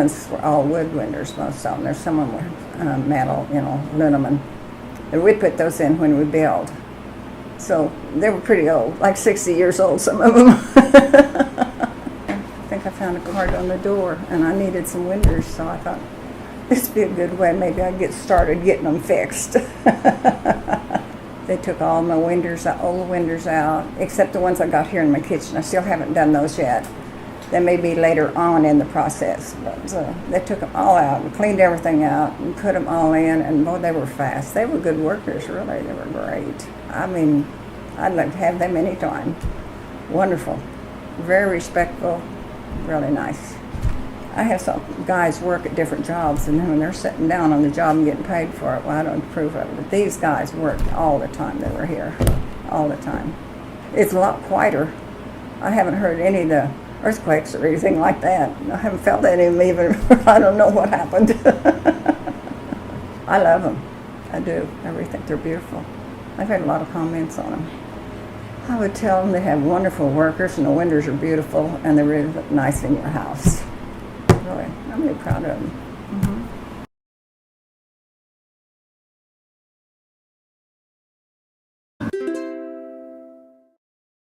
ones were all wood windows, most of them. There's some of them were metal, aluminum. And we put those in when we build. So they were pretty old, like 60 years old, some of them. I think I found a card on the door, and I needed some windows, so I thought this would be a good way. Maybe I'd get started getting them fixed. They took all my windows, old windows out, except the ones I got here in my kitchen. I still haven't done those yet. They may be later on in the process. But they took them all out and cleaned everything out and put them all in, and boy, they were fast. They were good workers, really. They were great. I mean, I'd like to have them anytime. Wonderful. Very respectful, really nice. I have some guys work at different jobs, and then when they're sitting down on the job and getting paid for it, well, I don't approve of it. But these guys worked all the time they were here, all the time. It's a lot quieter. I haven't heard any of the earthquakes or anything like that. I haven't felt any of them even. I don't know what happened. I love them. I do. I think they're beautiful. I've had a lot of comments on them. I would tell them they have wonderful workers and the windows are beautiful and they really look nice in your house. Really, I'm really proud of them.